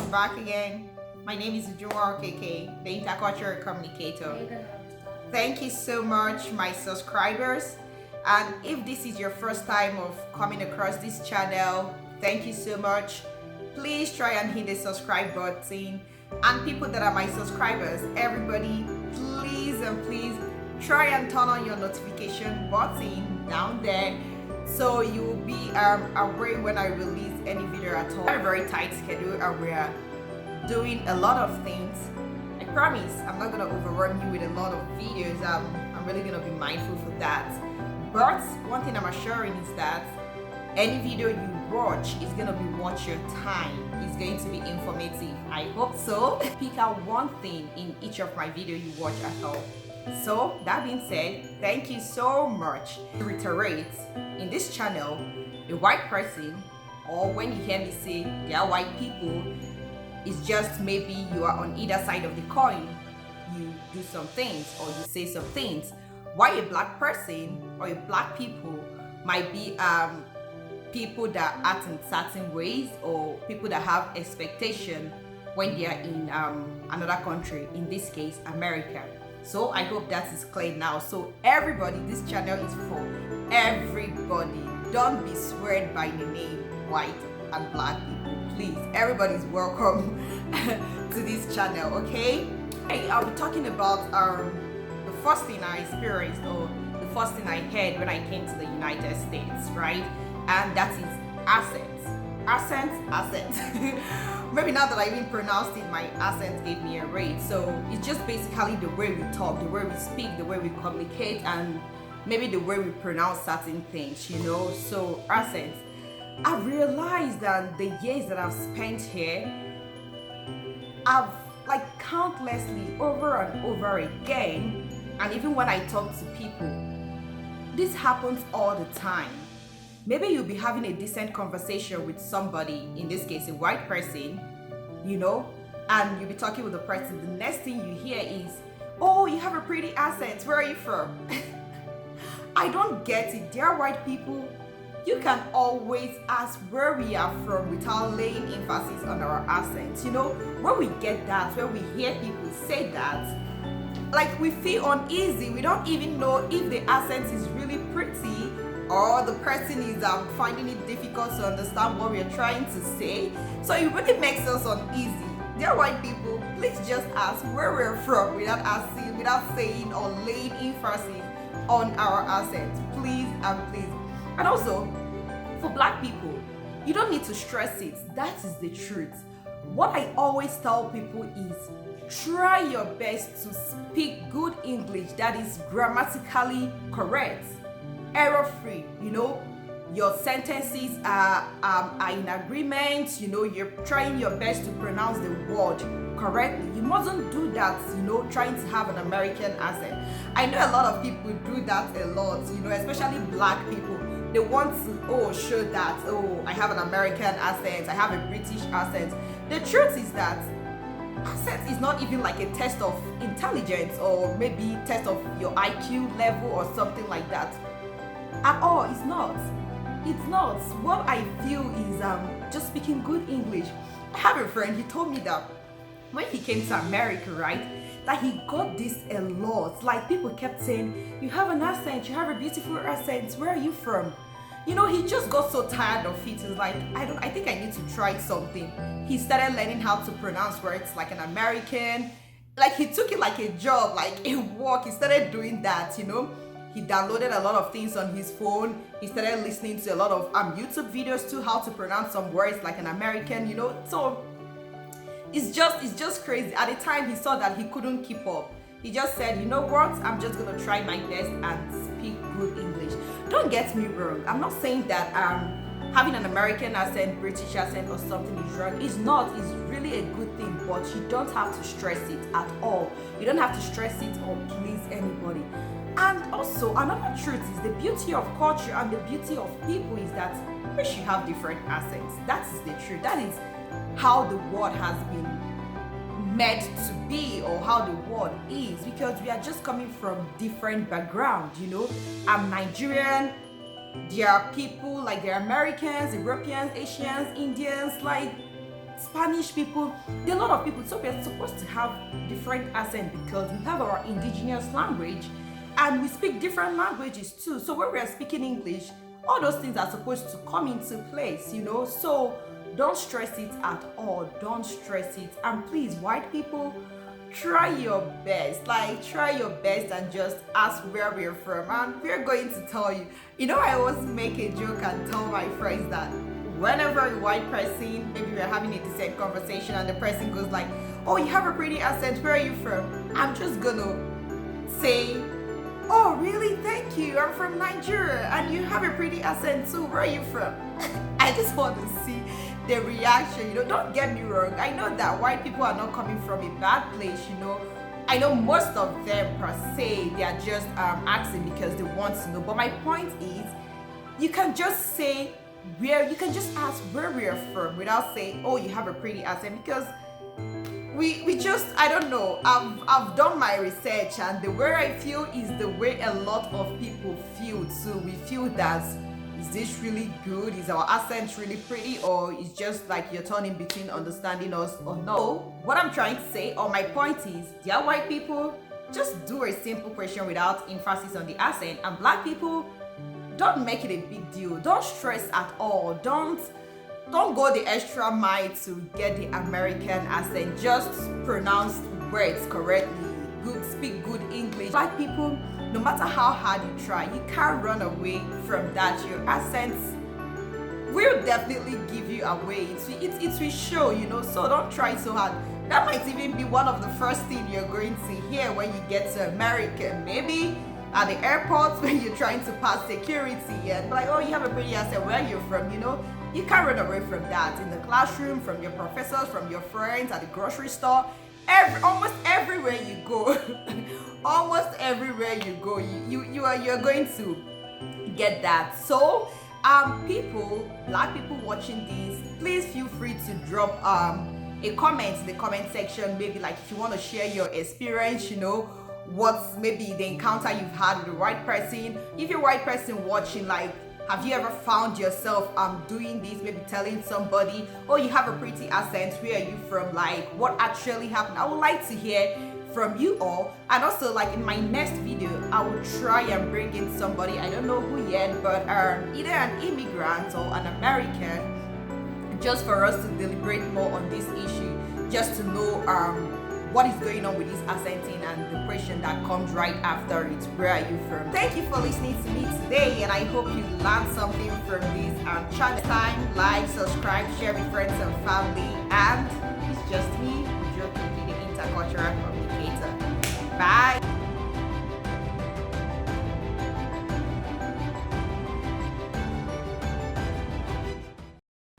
welcome back again. My name is Ujunwa KK, the intercultural communicator. Thank you so much, my subscribers. And if this is your first time of coming across this channel, thank you so much. Please try and hit the subscribe button. And people that are my subscribers, everybody, please and please try and turn on your notification button down there so you will be aware when I release any video at all. A very tight schedule and we are doing a lot of things. I promise I'm not gonna overrun you with a lot of videos. I'm really gonna be mindful for that. But one thing I'm assuring is that any video you watch is gonna be worth your time. It's going to be informative. I hope so. Pick out one thing in each of my videos you watch at all. So that being said, thank you so much. To reiterate, in this channel, a white person, or when you hear me say they are white people, it's just maybe you are on either side of the coin. You do some things or you say some things. Why a black person or a black people might be people that act in certain ways or people that have expectation when they are in another country, in this case America. So I hope that is clear now. So everybody, this channel is for everybody. Don't be swayed by the name white and black people, please. Everybody's welcome to this channel, okay? Hey, I'll be talking about the first thing I experienced or the first thing I heard when I came to the United States, right? And that is accents. Accents. Maybe now that I even pronounced it, my accent gave me a rate. So it's just basically the way we talk, the way we speak, the way we communicate, and maybe the way we pronounce certain things, you know. So accents. I've realized that the years that I've spent here, I've like countlessly over and over again, and even when I talk to people, this happens all the time. Maybe you'll be having a decent conversation with somebody, in this case a white person, you know, and you'll be talking with the person. The next thing you hear is, oh, you have a pretty accent, where are you from? I don't get it. Dear white people, you can always ask where we are from without laying emphasis on our accents. You know, when we get that, when we hear people say that, like we feel uneasy. We don't even know if the accent is really pretty or the person is finding it difficult to understand what we're trying to say. So it really makes us uneasy. Dear white people, please just ask where we're from without asking, without saying or laying emphasis on our accent. Please and please. And also, for black people, you don't need to stress it. That is the truth. What I always tell people is try your best to speak good English that is grammatically correct, error-free. You know, your sentences are in agreement. You know, you're trying your best to pronounce the word correctly. You mustn't do that, you know, trying to have an American accent. I know a lot of people do that a lot, you know, especially black people. They want to show that I have an American accent, I have a British accent. The truth is that accent is not even like a test of intelligence or maybe test of your IQ level or something like that. At all, it's not. It's not. What I feel is just speaking good English. I have a friend, he told me that when he came to America, right, that he got this a lot. Like people kept saying, you have an accent, you have a beautiful accent, where are you from? You know, he just got so tired of it. He's like, I think I need to try something. He started learning how to pronounce words like an American. Like he took it like a job, like a work. He started doing that, you know. He downloaded a lot of things on his phone. He started listening to a lot of YouTube videos too, how to pronounce some words like an American, you know. So it's just crazy. At the time he saw that he couldn't keep up. He just said, you know what, I'm just gonna try my best and speak good English. Don't get me wrong, I'm not saying that having an American accent, British accent or something is wrong. It's not. It's really a good thing, but you don't have to stress it at all. You don't have to stress it or please anybody. And also, another truth is the beauty of culture and the beauty of people is that we should have different accents. That is the truth. That is how the world has been meant to be, or how the world is, because we are just coming from different backgrounds, you know. I'm Nigerian, there are people like they're Americans, Europeans, Asians, Indians, like Spanish people, there are a lot of people. So we're supposed to have different accent because we have our indigenous language and we speak different languages too. So when we are speaking English, all those things are supposed to come into place, you know. So don't stress it at all. Don't stress it. And please, white people, try your best. Like, try your best and just ask where we're from. And we're going to tell you. You know, I always make a joke and tell my friends that whenever a white person, maybe we're having a decent conversation and the person goes like, oh, you have a pretty accent, where are you from? I'm just gonna say, oh, really? Thank you. I'm from Nigeria and you have a pretty accent too. Where are you from? I just want to see the reaction, you know. Don't get me wrong. I know that white people are not coming from a bad place, you know. I know most of them per se, they are just asking because they want to know. But my point is, you can just say where, you can just ask where we are from without saying, oh, you have a pretty accent, because we just, I don't know, I've done my research and the way I feel is the way a lot of people feel too. We feel that, is this really good? Is our accent really pretty? Or is just like you're turning between understanding us or no? What I'm trying to say, or my point is, dear white people, just do a simple question without emphasis on the accent. And black people, don't make it a big deal. Don't stress at all. Don't go the extra mile to get the American accent. Just pronounce words correctly. Speak good English. Black people, no matter how hard you try, you can't run away from that. Your accents will definitely give you away. It will show, you know. So don't try so hard. That might even be one of the first things you're going to hear when you get to America. Maybe at the airport when you're trying to pass security and like, oh, you have a pretty accent, where are you from, you know. You can't run away from that. In the classroom, from your professors, from your friends, at the grocery store, almost everywhere you go, almost everywhere you go, you're going to get that. So people, black people watching this, please feel free to drop a comment in the comment section. Maybe like if you want to share your experience, you know, what's maybe the encounter you've had with a white person. If you're a white person watching, like, have you ever found yourself doing this, maybe telling somebody, oh, you have a pretty accent, where are you from, like what actually happened? I would like to hear from you all. And also, like, in my next video, I will try and bring in somebody, I don't know who yet, but either an immigrant or an American, just for us to deliberate more on this issue, just to know what is going on with this accenting and the question that comes right after it, where are you from? Thank you for listening to me today, and I hope you learned something from this channel. Time, like, subscribe, share with friends and family, and it's just me, Joe, the intercultural community.